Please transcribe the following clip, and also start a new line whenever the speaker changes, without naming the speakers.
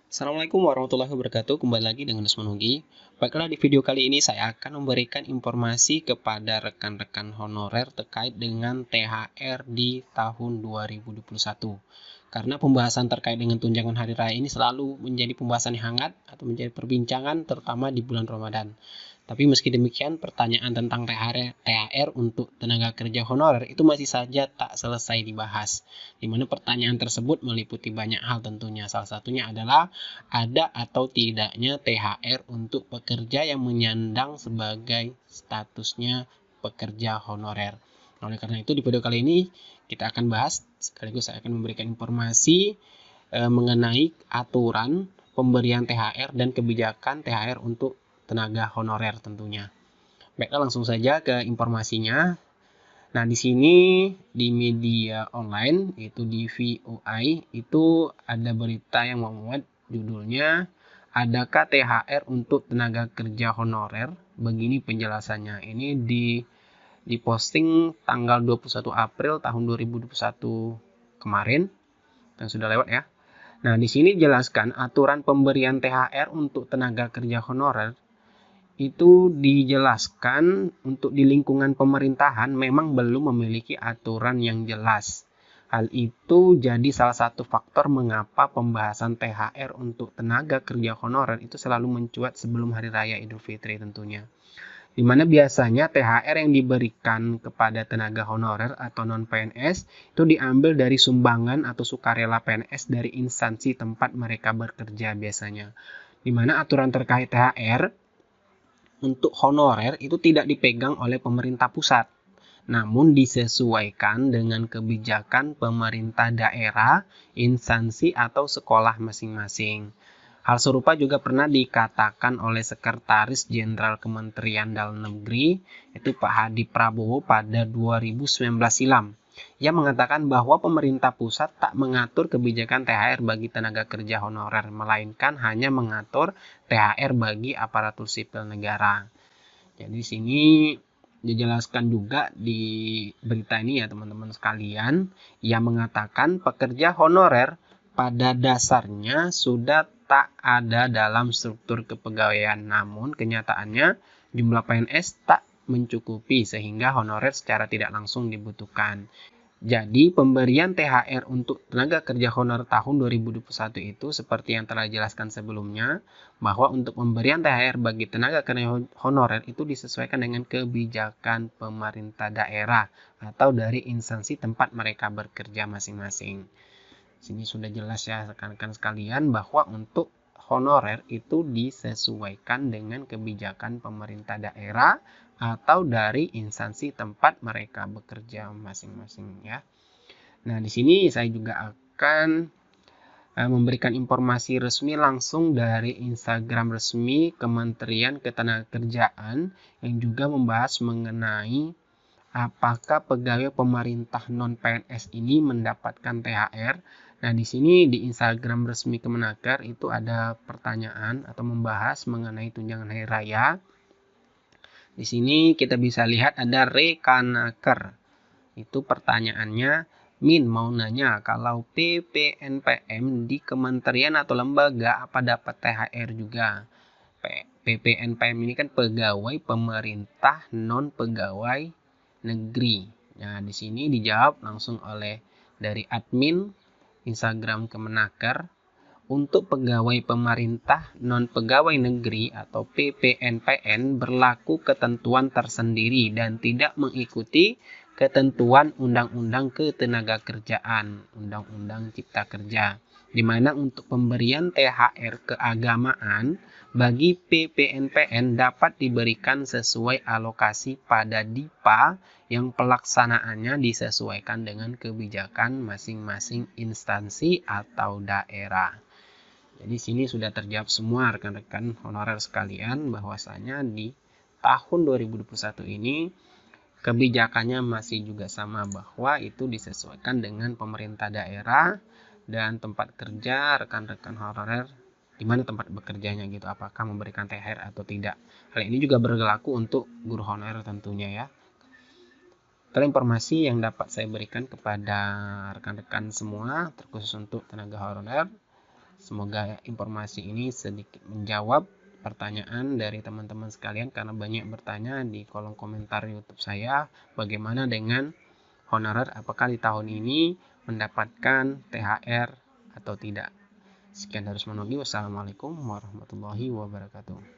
Assalamualaikum warahmatullahi wabarakatuh. Kembali lagi dengan Usman Hugi. Baiklah, di video kali ini saya akan memberikan informasi kepada rekan-rekan honorer terkait dengan THR di tahun 2021. Karena pembahasan terkait dengan tunjangan hari raya ini selalu menjadi pembahasan yang hangat atau menjadi perbincangan terutama di bulan Ramadan. Tapi meski demikian, pertanyaan tentang THR untuk tenaga kerja honorer itu masih saja tak selesai dibahas. Di mana pertanyaan tersebut meliputi banyak hal tentunya. Salah satunya adalah ada atau tidaknya THR untuk pekerja yang menyandang sebagai statusnya pekerja honorer. Oleh karena itu di video kali ini kita akan bahas sekaligus saya akan memberikan informasi mengenai aturan pemberian THR dan kebijakan THR untuk tenaga honorer tentunya. Baiklah, langsung saja ke informasinya. Nah, di sini di media online itu di VOI itu ada berita yang memuat judulnya adakah THR untuk tenaga kerja honorer? Begini penjelasannya. Ini di posting tanggal 21 April tahun 2021 kemarin yang sudah lewat ya. Nah, di sini jelaskan aturan pemberian THR untuk tenaga kerja honorer itu dijelaskan untuk di lingkungan pemerintahan memang belum memiliki aturan yang jelas. Hal itu jadi salah satu faktor mengapa pembahasan THR untuk tenaga kerja honorer itu selalu mencuat sebelum Hari Raya Idul Fitri tentunya. Di mana biasanya THR yang diberikan kepada tenaga honorer atau non-PNS itu diambil dari sumbangan atau sukarela PNS dari instansi tempat mereka bekerja biasanya. Di mana aturan terkait THR untuk honorer itu tidak dipegang oleh pemerintah pusat, namun disesuaikan dengan kebijakan pemerintah daerah, instansi atau sekolah masing-masing. Hal serupa juga pernah dikatakan oleh Sekretaris Jenderal Kementerian Dalam Negeri, yaitu Pak Hadi Prabowo pada 2019 silam. Ia mengatakan bahwa pemerintah pusat tak mengatur kebijakan THR bagi tenaga kerja honorer, melainkan hanya mengatur THR bagi aparatur sipil negara. Jadi di sini dijelaskan juga di berita ini ya teman-teman sekalian, yang mengatakan pekerja honorer pada dasarnya sudah tak ada dalam struktur kepegawaian, namun kenyataannya jumlah PNS tak mencukupi sehingga honorer secara tidak langsung dibutuhkan. Jadi pemberian THR untuk tenaga kerja honorer tahun 2021 itu seperti yang telah dijelaskan sebelumnya, bahwa untuk pemberian THR bagi tenaga kerja honorer itu disesuaikan dengan kebijakan pemerintah daerah atau dari instansi tempat mereka bekerja masing-masing. Sini sudah jelas ya rekan-rekan sekalian bahwa untuk honorer itu disesuaikan dengan kebijakan pemerintah daerah atau dari instansi tempat mereka bekerja masing-masing ya. Nah, di sini saya juga akan memberikan informasi resmi langsung dari Instagram resmi Kementerian Ketenagakerjaan yang juga membahas mengenai apakah pegawai pemerintah non-PNS ini mendapatkan THR. Nah, di sini di Instagram resmi Kemenaker itu ada pertanyaan atau membahas mengenai tunjangan hari raya. Di sini kita bisa lihat ada Rekanaker. Itu pertanyaannya, Min mau nanya, kalau PPNPM di kementerian atau lembaga apa dapat THR juga? PPNPM ini kan pegawai pemerintah non pegawai negeri. Nah, di sini dijawab langsung oleh dari admin Instagram Kemenaker. Untuk pegawai pemerintah non-pegawai negeri atau PPNPN berlaku ketentuan tersendiri dan tidak mengikuti ketentuan Undang-Undang Ketenagakerjaan, Undang-Undang Cipta Kerja, di mana untuk pemberian THR keagamaan bagi PPNPN dapat diberikan sesuai alokasi pada DIPA yang pelaksanaannya disesuaikan dengan kebijakan masing-masing instansi atau daerah. Jadi sini sudah terjawab semua rekan-rekan honorer sekalian bahwasanya di tahun 2021 ini kebijakannya masih juga sama bahwa itu disesuaikan dengan pemerintah daerah dan tempat kerja rekan-rekan honorer di mana tempat bekerjanya gitu, apakah memberikan THR atau tidak. Hal ini juga berlaku untuk guru honorer tentunya ya. Itulah informasi yang dapat saya berikan kepada rekan-rekan semua terkhusus untuk tenaga honorer. Semoga informasi ini sedikit menjawab pertanyaan dari teman-teman sekalian, karena banyak bertanya di kolom komentar YouTube saya bagaimana dengan honorer, apakah di tahun ini mendapatkan THR atau tidak. Sekian dari Usman Nugi. Wassalamualaikum warahmatullahi wabarakatuh.